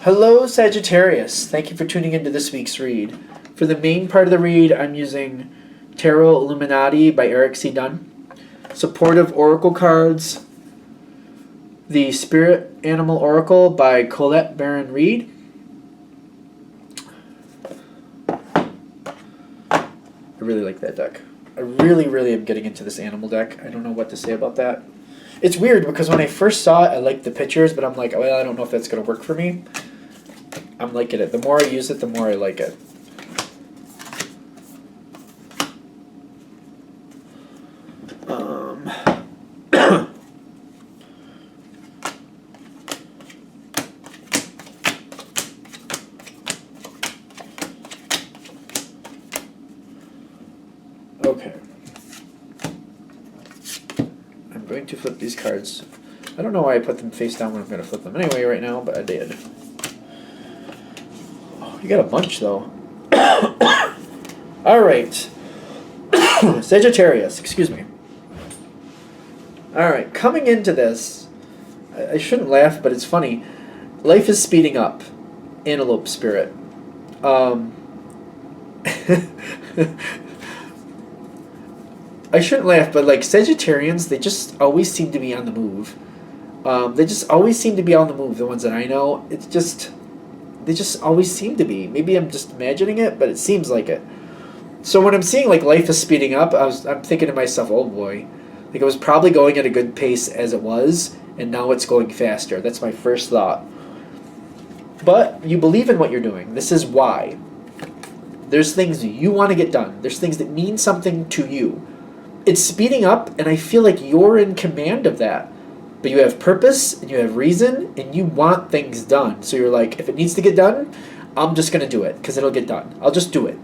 Hello, Sagittarius. Thank you for tuning into this week's read. For the main part of the read, I'm using Tarot Illuminati by Eric C. Dunn, Supportive Oracle cards, the Spirit Animal Oracle by Colette Baron Reed, I really like that deck. I really am getting into this animal deck. I don't know what to say about that. It's weird because when I first saw it, I liked the pictures, but I'm like, well, I don't know if that's going to work for me. I'm liking it. The more I use it, the more I like it. Okay. I'm going to flip these cards. I don't know why I put them face down when I'm going to flip them anyway right now, but I did. Oh, you got a bunch, though. All right. Sagittarius, excuse me. All right, coming into this, I shouldn't laugh, but it's funny. Life is speeding up. Antelope spirit. I shouldn't laugh, but like Sagittarians, they just always seem to be on the move. They just always seem to be on the move. The ones that I know, it's just they just always seem to be. Maybe I'm just imagining it, but it seems like it. So when I'm seeing like life is speeding up, I'm thinking to myself, oh boy, like it was probably going at a good pace as it was, and now it's going faster. That's my first thought. But you believe in what you're doing. This is why. There's things you want to get done. There's things that mean something to you. It's speeding up, and I feel like you're in command of that. But you have purpose, and you have reason, and you want things done. So you're like, if it needs to get done, I'm just going to do it, because it'll get done. I'll just do it.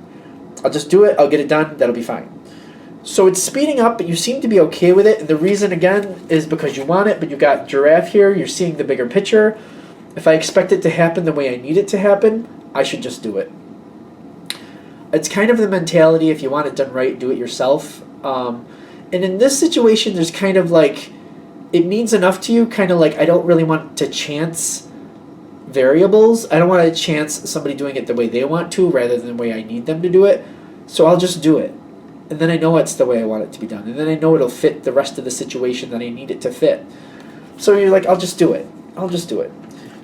I'll just do it. I'll get it done. That'll be fine. So it's speeding up, but you seem to be okay with it. And the reason, again, is because you want it, but you got giraffe here. You're seeing the bigger picture. If I expect it to happen the way I need it to happen, I should just do it. It's kind of the mentality, if you want it done right, do it yourself. And in this situation, there's kind of like, it means enough to you, kind of like, I don't really want to chance variables. I don't want to chance somebody doing it the way they want to rather than the way I need them to do it. So I'll just do it. And then I know it's the way I want it to be done. And then I know it'll fit the rest of the situation that I need it to fit. So you're like, I'll just do it. I'll just do it.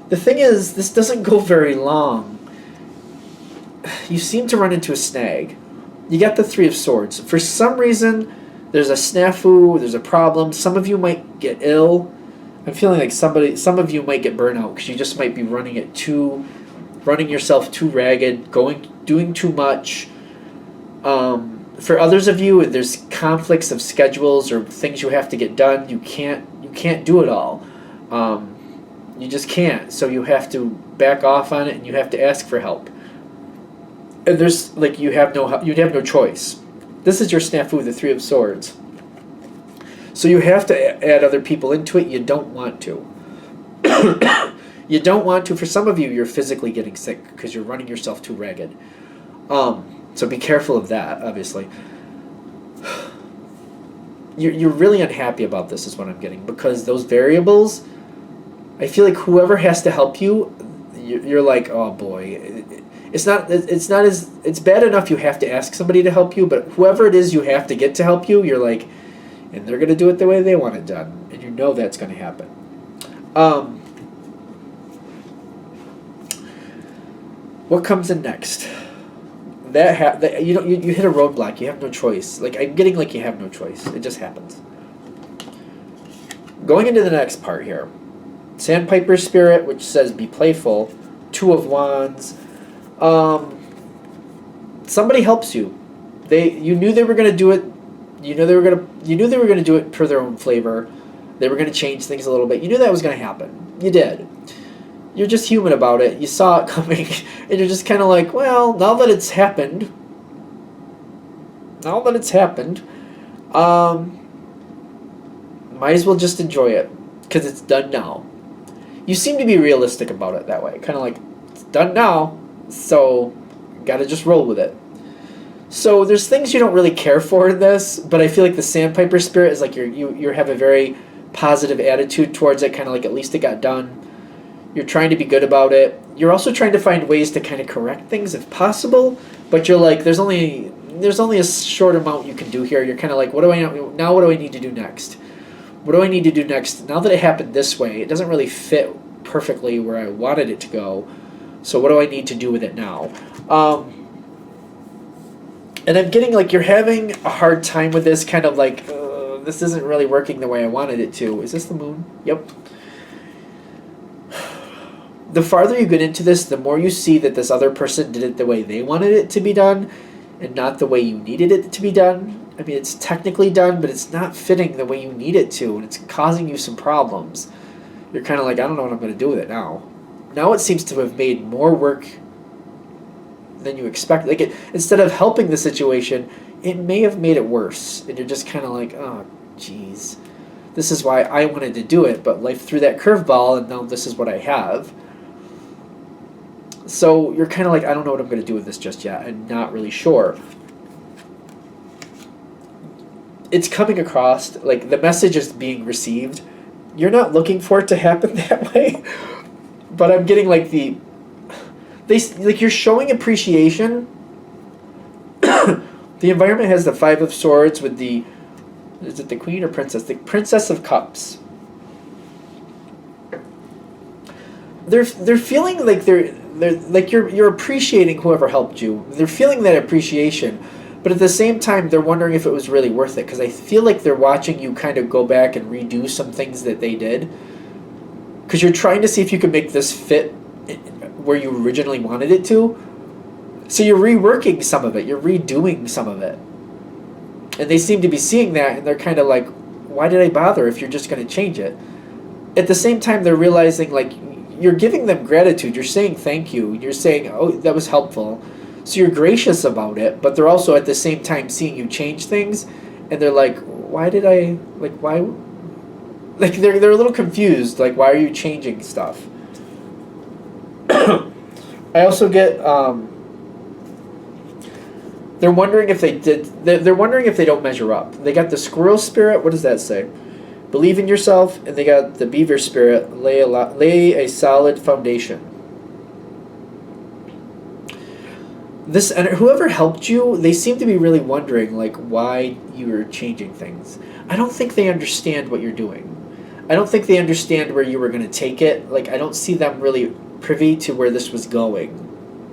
The thing is, this doesn't go very long. You seem to run into a snag. You got the Three of Swords. For some reason, there's a snafu, there's a problem. Some of you might get ill. I'm feeling like some of you might get burnout because you just might be running yourself too ragged, doing too much. For others of you, there's conflicts of schedules or things you have to get done. You can't do it all. You just can't. So you have to back off on it, and you have to ask for help. And there's like you'd have no choice. This is your snafu, the Three of Swords. So you have to add other people into it. You don't want to. You don't want to. For some of you, you're physically getting sick because you're running yourself too ragged. So be careful of that, obviously. You're really unhappy about this is what I'm getting, because those variables, I feel like whoever has to help you, you're like, oh boy. It's bad enough you have to ask somebody to help you, but whoever it is you have to get to help you, you're like, and they're going to do it the way they want it done, and you know that's going to happen. What comes in next? You hit a roadblock. You have no choice. Like I'm getting like you have no choice. It just happens. Going into the next part here, Sandpiper Spirit, which says be playful. Two of Wands. Somebody helps you. You knew they were going to do it. You knew they were going to do it per their own flavor. They were going to change things a little bit. You knew that was going to happen. You did. You're just human about it. You saw it coming, and you're just kind of like, well, now that it's happened, might as well just enjoy it because it's done now. You seem to be realistic about it that way. Kind of like, it's done now, so got to just roll with it. So there's things you don't really care for in this, but I feel like the Sandpiper Spirit is like you have a very positive attitude towards it, kind of like at least it got done. You're trying to be good about it. You're also trying to find ways to kind of correct things if possible, but you're like, there's only a short amount you can do here. You're kind of like, what do I need to do next? What do I need to do next? Now that it happened this way, it doesn't really fit perfectly where I wanted it to go. So what do I need to do with it now? And I'm getting like you're having a hard time with this, kind of like, this isn't really working the way I wanted it to. Is this the moon? Yep. The farther you get into this, the more you see that this other person did it the way they wanted it to be done and not the way you needed it to be done. I mean, it's technically done, but it's not fitting the way you need it to, and it's causing you some problems. You're kind of like, I don't know what I'm going to do with it now. Now it seems to have made more work than you expect. Like, instead of helping the situation, it may have made it worse, and you're just kind of like, oh, jeez. This is why I wanted to do it, but life threw that curveball, and now this is what I have. So you're kind of like, I don't know what I'm going to do with this just yet. I'm not really sure. It's coming across, like the message is being received. You're not looking for it to happen that way, but I'm getting like like you're showing appreciation. The environment has the Five of Swords with is it the Queen or Princess? The Princess of Cups. They're feeling like they're like you're appreciating whoever helped you. They're feeling that appreciation, but at the same time they're wondering if it was really worth it, because I feel like they're watching you kind of go back and redo some things that they did, because you're trying to see if you can make this fit where you originally wanted it to. So you're reworking some of it, you're redoing some of it, and they seem to be seeing that, and they're kind of like, why did I bother if you're just going to change it? At the same time, they're realizing, like, you're giving them gratitude. You're saying thank you. You're saying, oh, that was helpful. So you're gracious about it, but they're also at the same time seeing you change things, and they're like, why? Like, they're a little confused. Like, why are you changing stuff? I also get, they're wondering if they're wondering if they don't measure up. They got the squirrel spirit. What does that say? Believe in yourself, and they got the beaver spirit, lay a solid foundation. Whoever helped you, they seem to be really wondering, like, why you were changing things. I don't think they understand what you're doing. I don't think they understand where you were going to take it. Like, I don't see them really privy to where this was going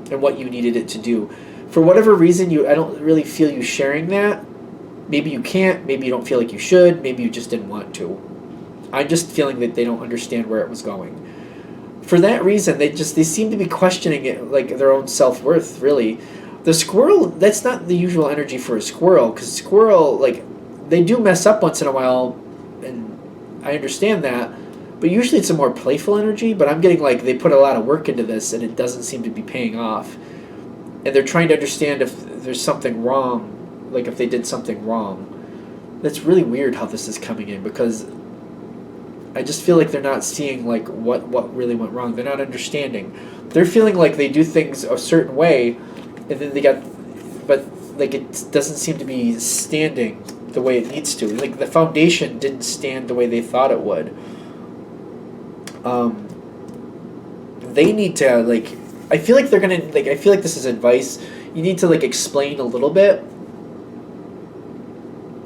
and what you needed it to do. For whatever reason, I don't really feel you sharing that. Maybe you can't, maybe you don't feel like you should, maybe you just didn't want to. I'm just feeling that they don't understand where it was going. For that reason, they seem to be questioning it, like their own self-worth, really. The squirrel, that's not the usual energy for a squirrel, because squirrel, like, they do mess up once in a while, and I understand that, but usually it's a more playful energy, but I'm getting like they put a lot of work into this, and it doesn't seem to be paying off. And they're trying to understand if there's something wrong, like if they did something wrong. That's really weird how this is coming in, because I just feel like they're not seeing like what really went wrong. They're not understanding. They're feeling like they do things a certain way, and then but like it doesn't seem to be standing the way it needs to. Like the foundation didn't stand the way they thought it would. They need to like. I feel like they're gonna like. I feel like this is advice. You need to like explain a little bit.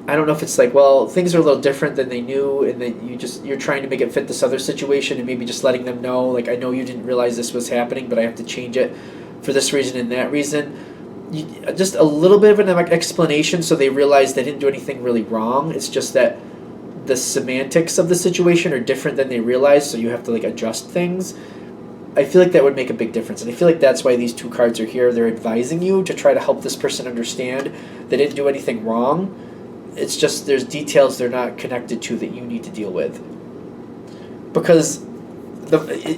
I don't know if it's like, well, things are a little different than they knew, and then you're trying to make it fit this other situation, and maybe just letting them know, like, I know you didn't realize this was happening, but I have to change it for this reason and that reason. Just a little bit of an explanation so they realize they didn't do anything really wrong. It's just that the semantics of the situation are different than they realize, so you have to like adjust things. I feel like that would make a big difference, and I feel like that's why these two cards are here. They're advising you to try to help this person understand they didn't do anything wrong. It's just there's details they're not connected to that you need to deal with. Because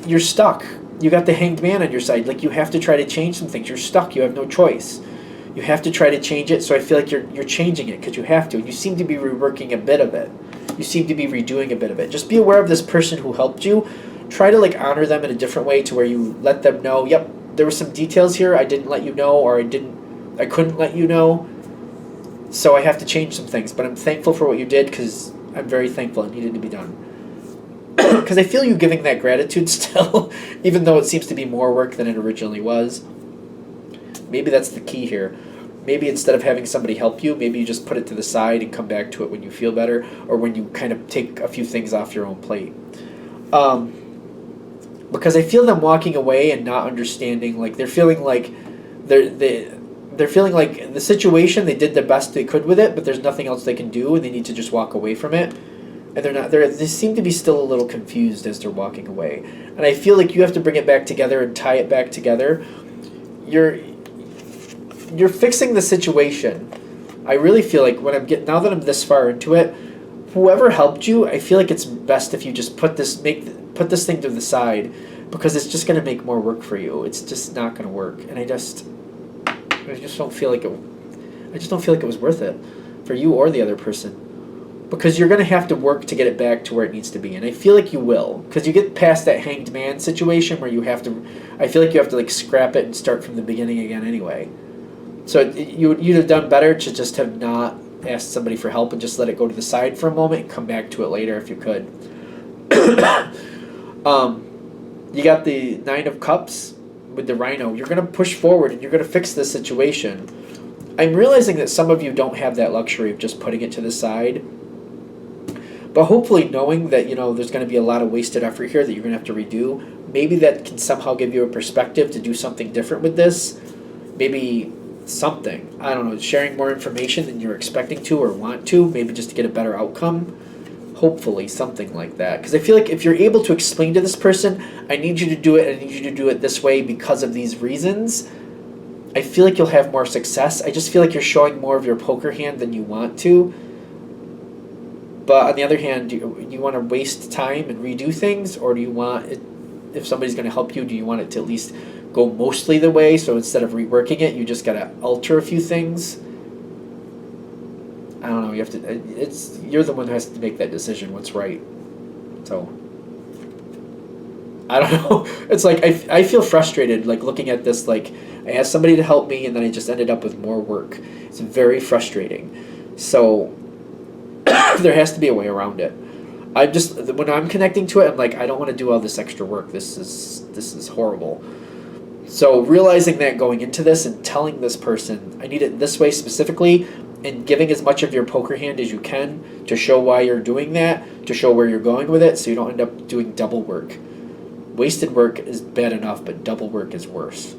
you're stuck. You got the Hanged Man on your side. Like, you have to try to change some things. You're stuck. You have no choice. You have to try to change it, so I feel like you're changing it because you have to. And you seem to be reworking a bit of it. You seem to be redoing a bit of it. Just be aware of this person who helped you. Try to like honor them in a different way to where you let them know, yep, there were some details here I didn't let you know, or I couldn't let you know. So I have to change some things, but I'm thankful for what you did because I'm very thankful it needed to be done. because I feel you giving that gratitude still, even though it seems to be more work than it originally was. Maybe that's the key here. Maybe instead of having somebody help you, maybe you just put it to the side and come back to it when you feel better, or when you kind of take a few things off your own plate. Because I feel them walking away and not understanding, like they're feeling like they're feeling like the situation, they did the best they could with it, but there's nothing else they can do, and they need to just walk away from it. And they seem to be still a little confused as they're walking away. And I feel like you have to bring it back together and tie it back together. You're fixing the situation. I really feel like now that I'm this far into it, whoever helped you, I feel like it's best if you just put this thing to the side, because it's just going to make more work for you. It's just not going to work. And I just don't feel like it was worth it for you or the other person. Because you're going to have to work to get it back to where it needs to be. And I feel like you will. Because you get past that hanged man situation where I feel like you have to like scrap it and start from the beginning again anyway. So you'd have done better to just have not asked somebody for help and just let it go to the side for a moment and come back to it later if you could. You got the 9 of Cups with the Rhino. You're going to push forward and you're going to fix this situation. I'm realizing that some of you don't have that luxury of just putting it to the side. But hopefully knowing that, there's going to be a lot of wasted effort here that you're going to have to redo, maybe that can somehow give you a perspective to do something different with this. Maybe something. I don't know, sharing more information than you're expecting to or want to, maybe just to get a better outcome. Hopefully something like that. Because I feel like if you're able to explain to this person, I need you to do it, I need you to do it this way because of these reasons, I feel like you'll have more success. I just feel like you're showing more of your poker hand than you want to. But on the other hand, do you want to waste time and redo things? Or do you want it, if somebody's going to help you, do you want it to at least go mostly the way? So instead of reworking it, you just got to alter a few things? I don't know. You have to. You're the one who has to make that decision. What's right? So I don't know. It's like I feel frustrated. Like looking at this, like I asked somebody to help me, and then I just ended up with more work. It's very frustrating. So there has to be a way around it. When I'm connecting to it, I'm like, I don't want to do all this extra work. This is horrible. So realizing that going into this and telling this person, I need it this way specifically, and giving as much of your poker hand as you can to show why you're doing that, to show where you're going with it, so you don't end up doing double work. Wasted work is bad enough, but double work is worse.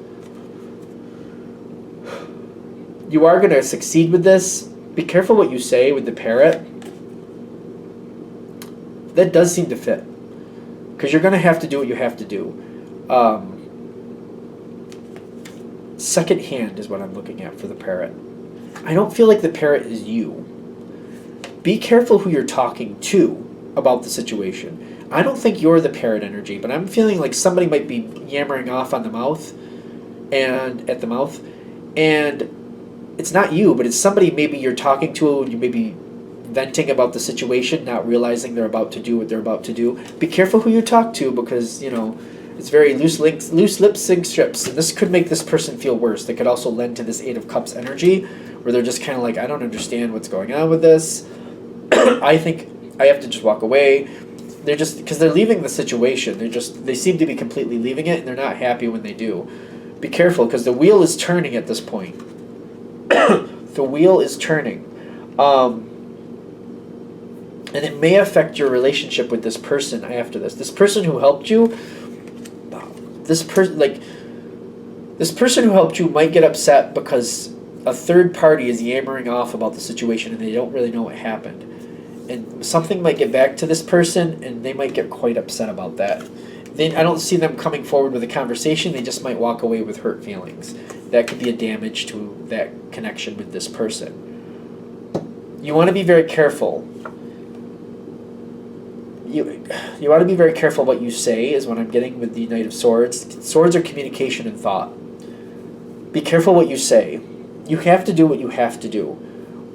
You are going to succeed with this. Be careful what you say with the parrot. That does seem to fit. Because you're going to have to do what you have to do. Second hand is what I'm looking at for the parrot. I don't feel like the parrot is you. Be careful who you're talking to about the situation. I don't think you're the parrot energy, but I'm feeling like somebody might be yammering off on the mouth and at the mouth, and it's not you, but it's somebody maybe you're talking to, and you may be venting about the situation, not realizing they're about to do what they're about to do. Be careful who you talk to, because it's very loose lip sync strips, and this could make this person feel worse. They could also lend to this 8 of Cups energy, where they're just kind of like, I don't understand what's going on with this. I think I have to just walk away. They're just, because they're leaving the situation. They seem to be completely leaving it, and they're not happy when they do. Be careful, because the wheel is turning at this point. The wheel is turning. And it may affect your relationship with this person after this. This person who helped you, this person who helped you might get upset because a third party is yammering off about the situation and they don't really know what happened. And something might get back to this person and they might get quite upset about that. I don't see them coming forward with a conversation. They just might walk away with hurt feelings. That could be a damage to that connection with this person. You want to be very careful. You want to be very careful what you say, is what I'm getting with the Knight of Swords. Swords are communication and thought. Be careful what you say. You have to do what you have to do.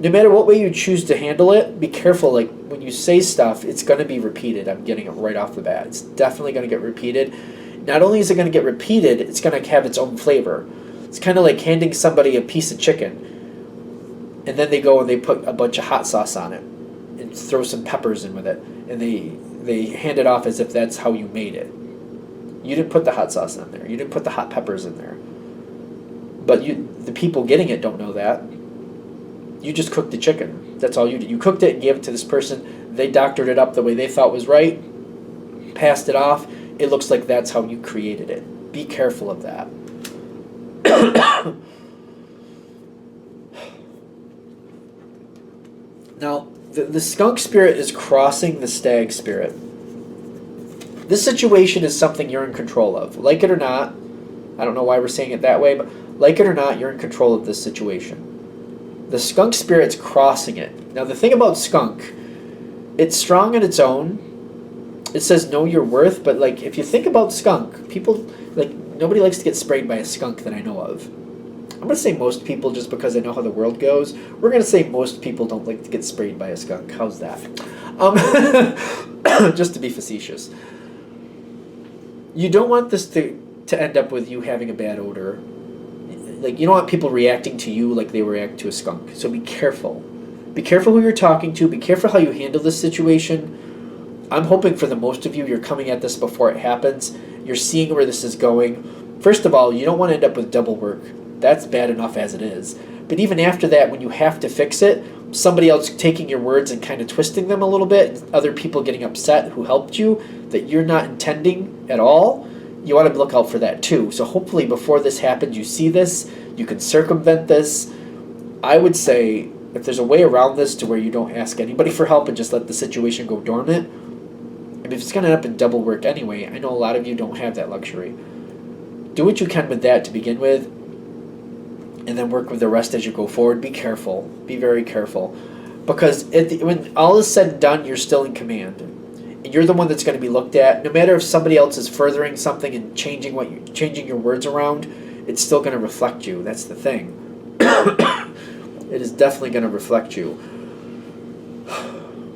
No matter what way you choose to handle it, be careful. Like, when you say stuff, it's going to be repeated. I'm getting it right off the bat. It's definitely going to get repeated. Not only is it going to get repeated, it's going to have its own flavor. It's kind of like handing somebody a piece of chicken, and then they go and they put a bunch of hot sauce on it and throw some peppers in with it, and they hand it off as if that's how you made it. You didn't put the hot sauce in there. You didn't put the hot peppers in there. But the people getting it don't know that. You just cooked the chicken. That's all you did. You cooked it and gave it to this person. They doctored it up the way they thought was right, passed it off. It looks like that's how you created it. Be careful of that. Now, the skunk spirit is crossing the stag spirit. This situation is something you're in control of. Like it or not, I don't know why we're saying it that way, but like it or not, you're in control of this situation. The skunk spirit's crossing it. Now, the thing about skunk, it's strong on its own. It says know your worth, but like if you think about skunk, people, like, nobody likes to get sprayed by a skunk that I know of. I'm going to say most people just because I know how the world goes. We're going to say most people don't like to get sprayed by a skunk. How's that? Just to be facetious. You don't want this to end up with you having a bad odor. Like, you don't want people reacting to you like they react to a skunk. So be careful. Be careful who you're talking to. Be careful how you handle this situation. I'm hoping for the most of you, you're coming at this before it happens. You're seeing where this is going. First of all, you don't want to end up with double work. That's bad enough as it is. But even after that, when you have to fix it, somebody else taking your words and kind of twisting them a little bit, other people getting upset who helped you, that you're not intending at all, you want to look out for that too. So hopefully before this happens, you see this, you can circumvent this. I would say if there's a way around this to where you don't ask anybody for help and just let the situation go dormant, and if it's going to end up in double work anyway, I know a lot of you don't have that luxury. Do what you can with that to begin with, and then work with the rest as you go forward. Be careful. Be very careful. Because when all is said and done, you're still in command. And you're the one that's going to be looked at. No matter if somebody else is furthering something and changing your words around, it's still going to reflect you. That's the thing. It is definitely going to reflect you.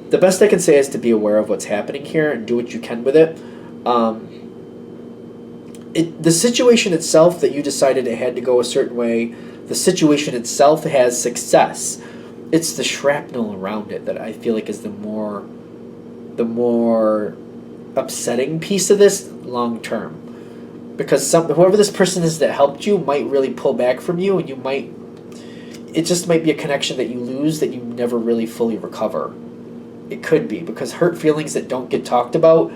The best I can say is to be aware of what's happening here and do what you can with it. The situation itself that you decided it had to go a certain way, the situation itself has success. It's the shrapnel around it that I feel like is the more upsetting piece of this long term. Because whoever this person is that helped you might really pull back from you, and it just might be a connection that you lose that you never really fully recover. It could be, because hurt feelings that don't get talked about,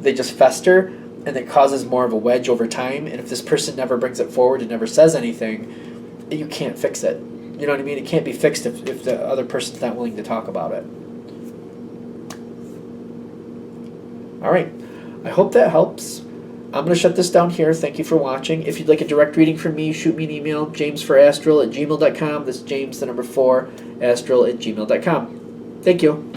they just fester, and it causes more of a wedge over time. And if this person never brings it forward and never says anything, you can't fix it. You know what I mean? It can't be fixed if the other person's not willing to talk about it. All right. I hope that helps. I'm going to shut this down here. Thank you for watching. If you'd like a direct reading from me, shoot me an email, jamesforastral@gmail.com. That's James, the number 4, astral@gmail.com. Thank you.